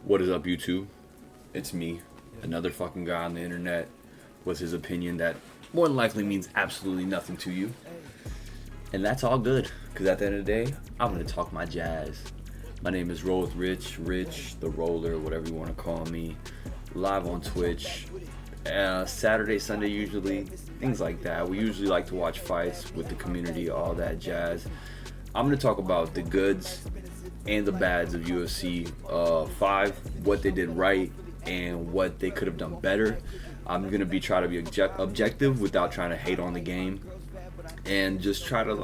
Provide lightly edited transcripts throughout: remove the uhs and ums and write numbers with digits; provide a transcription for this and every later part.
What is up, YouTube? It's me, another fucking guy on the internet with his opinion that more than likely means absolutely nothing to you. And that's all good, because at the end of the day, I'm going to talk my jazz. My name is Rich, the Roller, whatever you want to call me. Live on Twitch. Saturday, Sunday usually, things like that. We usually like to watch fights with the community, all that jazz. I'm going to talk about the goods and the bads of UFC 5, what they did right and what they could have done better. I'm going to be trying to be objective without trying to hate on the game. And just try to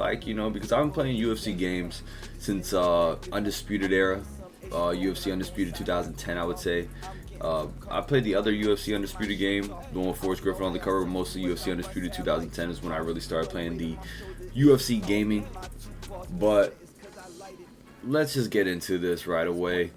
because I've been playing UFC games since Undisputed era, UFC Undisputed 2010, I would say. I played the other UFC Undisputed game, the one with Forrest Griffin on the cover, but mostly UFC Undisputed 2010 is when I really started playing the UFC gaming. But let's just get into this right away.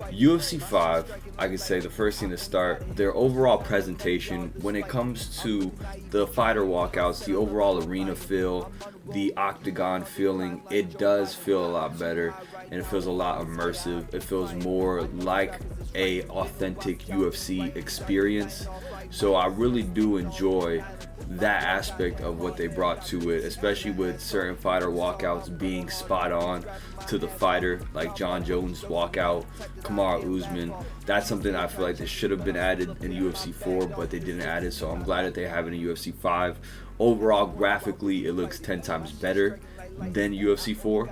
UFC 5, I can say the first thing to start, their overall presentation when it comes to the fighter walkouts, the overall arena feel, the octagon feeling, it does feel a lot better and it feels a lot immersive. It feels more like a authentic UFC experience. So I really do enjoy that aspect of what they brought to it, especially with certain fighter walkouts being spot on to the fighter, like John Jones walkout, Kamaru Usman. That's something I feel like that should have been added in UFC 4, but they didn't add it, so I'm glad that they have it in UFC 5. Overall, graphically, it looks 10 times better than UFC 4,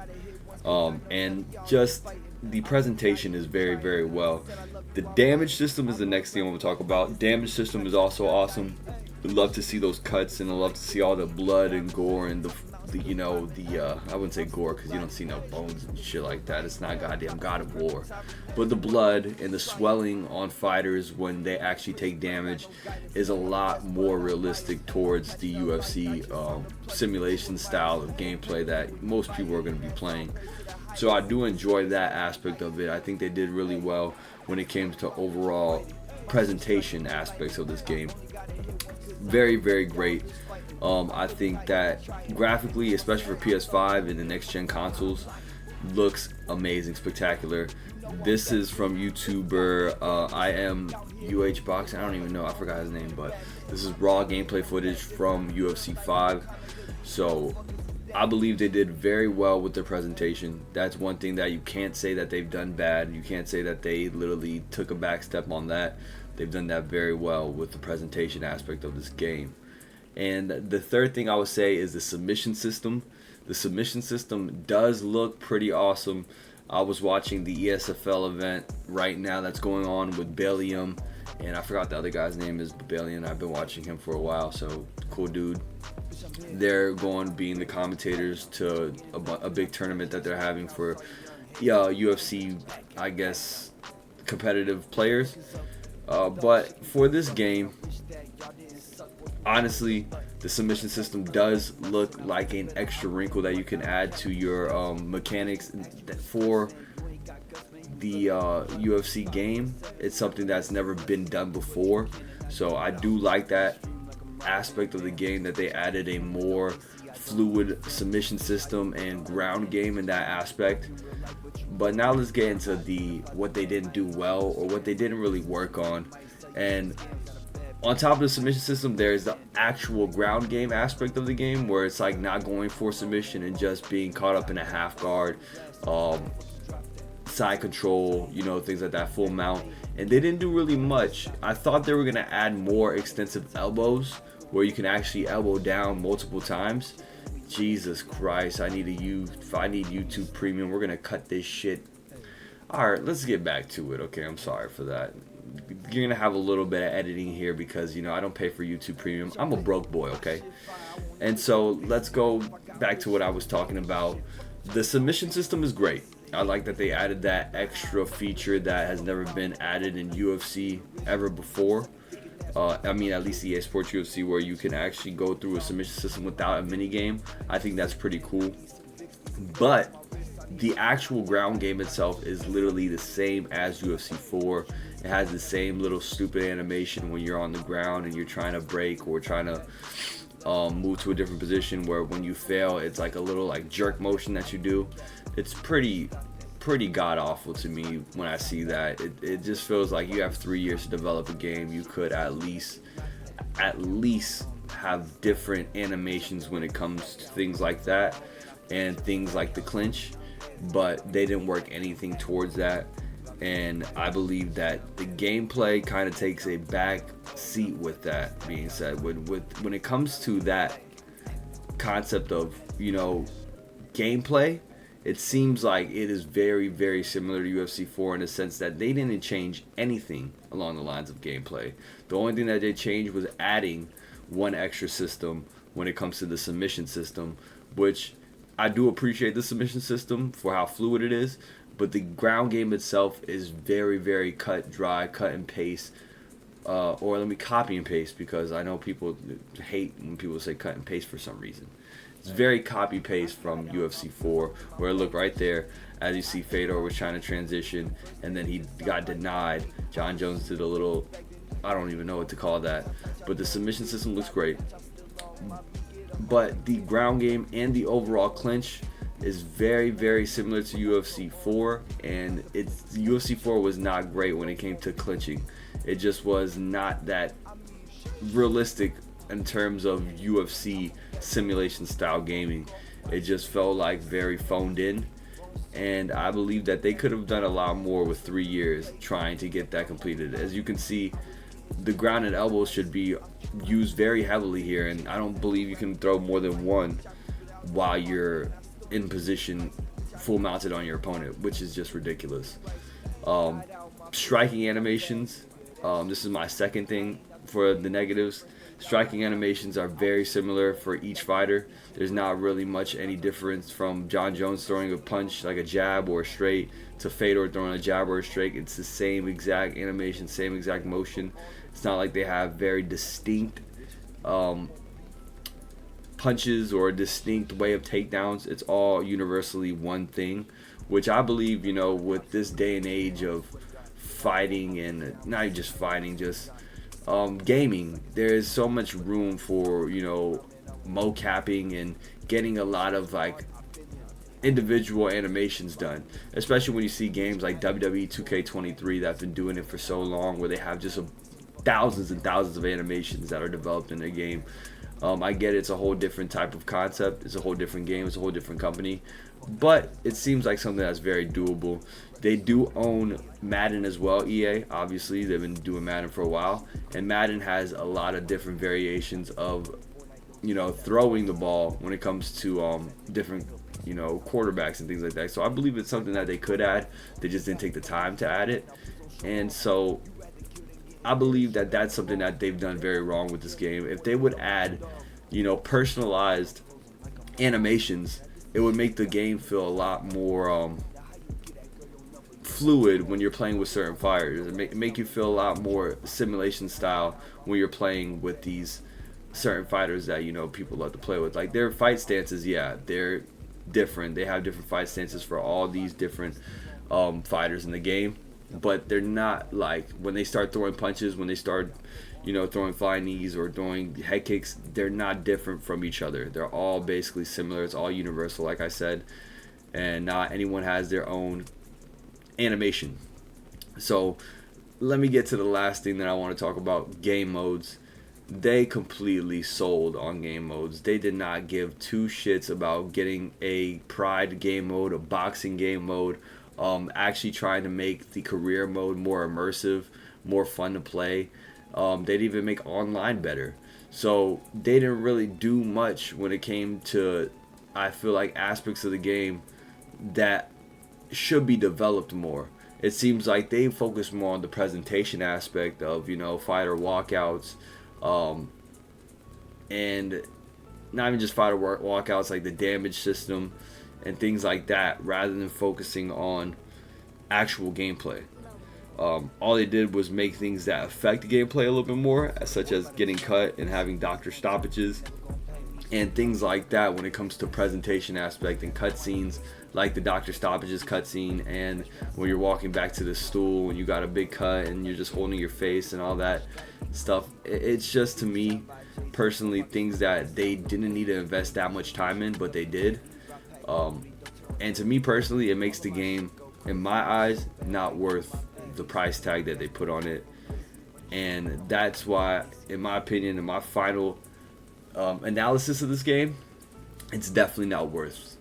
and just the presentation is very, very well. The damage system is the next thing I want to talk about. Damage system is also awesome. I love to see those cuts, and I love to see all the blood and gore and the I wouldn't say gore because you don't see no bones and shit like that. It's not goddamn God of War. But the blood and the swelling on fighters when they actually take damage is a lot more realistic towards the UFC simulation style of gameplay that most people are going to be playing. So I do enjoy that aspect of it. I think they did really well when it came to overall presentation aspects of this game. Very, very great. I think that graphically, especially for PS5 and the next gen consoles, looks amazing, spectacular. This is from YouTuber IMUHBOXER. I don't even know, I forgot his name, but this is raw gameplay footage from UFC 5. So I believe they did very well with their presentation. That's one thing that you can't say that they've done bad. You can't say that they literally took a back step on that. They've done that very well with the presentation aspect of this game. And the third thing I would say is the submission system. The submission system does look pretty awesome. I was watching the ESFL event right now that's going on with Bellium, and I forgot the other guy's name is Bellion. I've been watching him for a while, so cool dude. They're going being the commentators to a big tournament that they're having for UFC, I guess, competitive players. But for this game, honestly, the submission system does look like an extra wrinkle that you can add to your mechanics for the UFC game. It's something that's never been done before, so I do like that aspect of the game, that they added a more fluid submission system and ground game in that aspect. But now let's get into what they didn't do well, or what they didn't really work on. And on top of the submission system, there's the actual ground game aspect of the game, where it's like not going for submission and just being caught up in a half guard, side control, things like that, full mount. And they didn't do really much. I thought they were going to add more extensive elbows where you can actually elbow down multiple times. Jesus Christ, I need YouTube Premium. We're going to cut this shit. Alright, let's get back to it. Okay, I'm sorry for that. You're going to have a little bit of editing here because, I don't pay for YouTube Premium. I'm a broke boy, okay? And so let's go back to what I was talking about. The submission system is great. I like that they added that extra feature that has never been added in UFC ever before. At least EA Sports UFC, where you can actually go through a submission system without a mini game. I think that's pretty cool. But the actual ground game itself is literally the same as UFC 4. It has the same little stupid animation when you're on the ground and you're trying to break or trying to move to a different position, where when you fail, it's like a little jerk motion that you do. It's pretty pretty god awful to me when I see that. It just feels like you have 3 years to develop a game. You could at least have different animations when it comes to things like that and things like the clinch, but they didn't work anything towards that. And I believe that the gameplay kind of takes a back seat with that being said. When it comes to that concept of, you know, gameplay, it seems like it is very, very similar to UFC 4 in the sense that they didn't change anything along the lines of gameplay. The only thing that they changed was adding one extra system when it comes to the submission system, which I do appreciate the submission system for how fluid it is, but the ground game itself is very, very cut dry, cut and paste, or let me copy and paste, because I know people hate when people say cut and paste for some reason. It's very copy paste from UFC 4, where look right there, as you see Fedor was trying to transition and then he got denied. John Jones did a little, I don't even know what to call that, but the submission system looks great. But the ground game and the overall clinch is very, very similar to UFC 4, and UFC 4 was not great when it came to clinching. It just was not that realistic in terms of UFC simulation style gaming. It just felt like very phoned in, and I believe that they could have done a lot more with 3 years trying to get that completed. As you can see, the ground and elbows should be used very heavily here, and I don't believe you can throw more than one while you're in position full mounted on your opponent, which is just ridiculous. Striking animations, this is my second thing for the negatives. Striking animations are very similar for each fighter. There's not really much any difference from John Jones throwing a punch like a jab or a straight to Fedor throwing a jab or a straight. It's the same exact animation, same exact motion. It's not like they have very distinct punches or a distinct way of takedowns. It's all universally one thing, which I believe, you know, with this day and age of fighting, and not just fighting, just gaming, there is so much room for, you know, mocapping and getting a lot of like individual animations done, especially when you see games like WWE 2K23 that have been doing it for so long, where they have just thousands and thousands of animations that are developed in their game. I get it's a whole different type of concept, it's a whole different game, it's a whole different company, but it seems like something that's very doable. They do own Madden as well, EA. Obviously, they've been doing Madden for a while, and Madden has a lot of different variations of, you know, throwing the ball when it comes to different, you know, quarterbacks and things like that. So I believe it's something that they could add. They just didn't take the time to add it, and so I believe that that's something that they've done very wrong with this game. If they would add, you know, personalized animations, it would make the game feel a lot more fluid when you're playing with certain fighters. It make you feel a lot more simulation style when you're playing with these certain fighters that, you know, people love to play with. Like their fight stances, yeah, they're different. They have different fight stances for all these different fighters in the game, but they're not like when they start throwing punches, when they start, you know, throwing flying knees or throwing head kicks, they're not different from each other. They're all basically similar. It's all universal, like I said, and not anyone has their own animation. So let me get to the last thing that I want to talk about: game modes. They completely sold on game modes. They did not give two shits about getting a Pride game mode, a boxing game mode, actually trying to make the career mode more immersive, more fun to play. They'd even make online better. So they didn't really do much when it came to, I feel like, aspects of the game that should be developed more. It seems like they focus more on the presentation aspect of, you know, fighter walkouts, and not even just fighter walkouts, like the damage system and things like that, rather than focusing on actual gameplay. All they did was make things that affect the gameplay a little bit more, such as getting cut and having doctor stoppages and things like that when it comes to presentation aspect and cutscenes, like the doctor stoppages cutscene, and when you're walking back to the stool and you got a big cut and you're just holding your face and all that stuff. It's just, to me personally, things that they didn't need to invest that much time in, but they did. And to me personally, it makes the game in my eyes, not worth the price tag that they put on it. And that's why, in my opinion, in my final analysis of this game, it's definitely not worth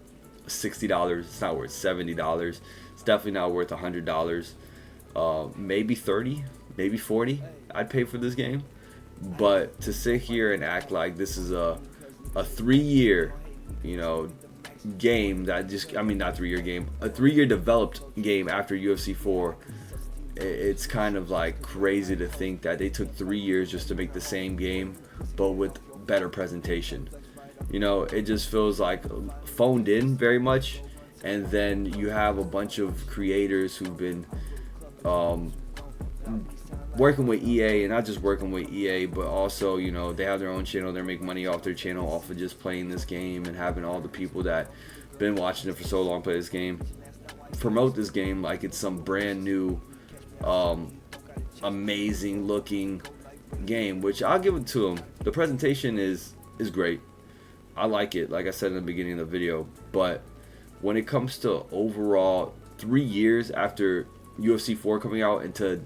$60. It's not worth $70. It's definitely not worth $100. Maybe $30, maybe $40 I'd pay for this game. But to sit here and act like this is a 3-year, you know, game that just, I mean, not 3-year game, a 3-year developed game after UFC 4, it's kind of like crazy to think that they took 3 years just to make the same game, but with better presentation. You know, it just feels like phoned in very much. And then you have a bunch of creators who've been working with EA, and not just working with EA, but also, you know, they have their own channel. They're making money off their channel off of just playing this game, and having all the people that been watching it for so long play this game, promote this game like it's some brand new amazing looking game, which I'll give it to them. The presentation is great. I like it, like I said in the beginning of the video. But when it comes to overall 3 years after UFC 4 coming out, into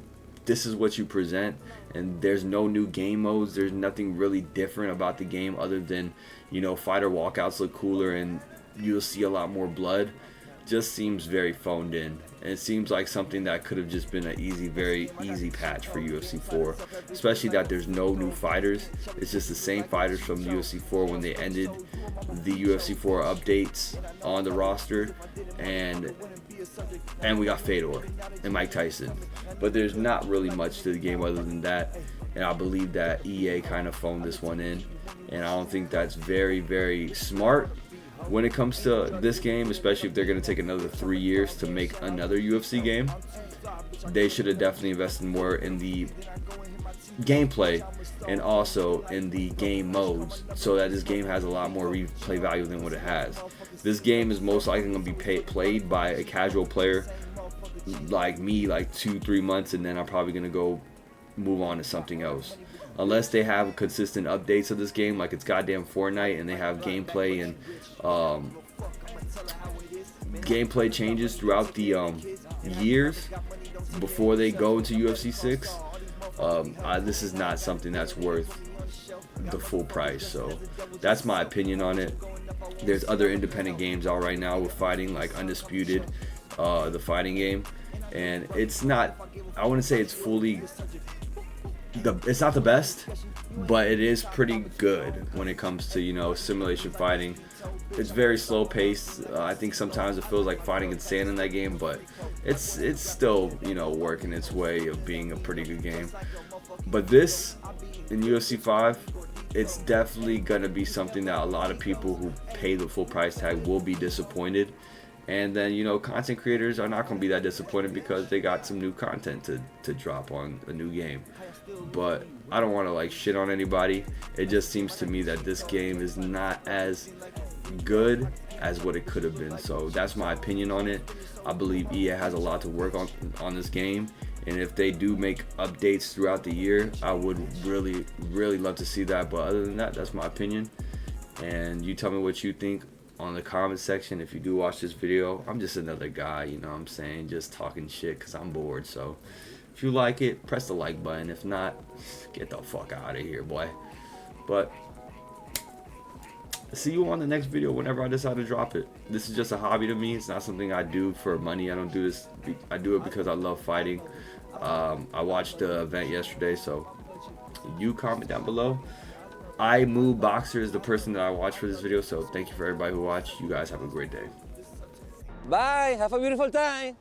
this is what you present, and there's no new game modes, there's nothing really different about the game other than, you know, fighter walkouts look cooler and you'll see a lot more blood, just seems very phoned in. And it seems like something that could have just been an easy, very easy patch for UFC 4, especially that there's no new fighters. It's just the same fighters from UFC 4 when they ended the UFC 4 updates on the roster, and we got Fedor and Mike Tyson. But there's not really much to the game other than that, and I believe that EA kind of phoned this one in, and I don't think that's very, very smart when it comes to this game, especially if they're going to take another 3 years to make another UFC game. They should have definitely invested more in the gameplay and also in the game modes, so that this game has a lot more replay value than what it has. This game is most likely going to be played by a casual player like me, like 2-3 months, and then I'm probably going to go move on to something else. Unless they have consistent updates of this game like it's goddamn Fortnite, and they have gameplay and gameplay changes throughout the years before they go into UFC 6. This is not something that's worth the full price. So that's my opinion on it. There's other independent games out right now with fighting, like Undisputed, the fighting game, and it's not, I wouldn't say it's fully it's not the best, but it is pretty good when it comes to, you know, simulation fighting. It's very slow paced. I think sometimes it feels like fighting in sand in that game, but it's still, you know, working its way of being a pretty good game. But this in UFC 5, it's definitely gonna be something that a lot of people who pay the full price tag will be disappointed. And then, you know, content creators are not going to be that disappointed because they got some new content to drop on a new game. But I don't want to like shit on anybody. It just seems to me that this game is not as good as what it could have been. So that's my opinion on it. I believe EA has a lot to work on this game. And if they do make updates throughout the year, I would really, really love to see that. But other than that, that's my opinion. And you tell me what you think on the comment section. If you do watch this video, I'm just another guy, you know what I'm saying, just talking shit because I'm bored. So if you like it, press the like button. If not, get the fuck out of here, boy. But see you on the next video whenever I decide to drop it. This is just a hobby to me. It's not something I do for money. I don't do this, I do it because I love fighting. I watched the event yesterday, so you comment down below. IMUHBOXER is the person that I watched for this video, so thank you for everybody who watched. You guys have a great day. Bye, have a beautiful time.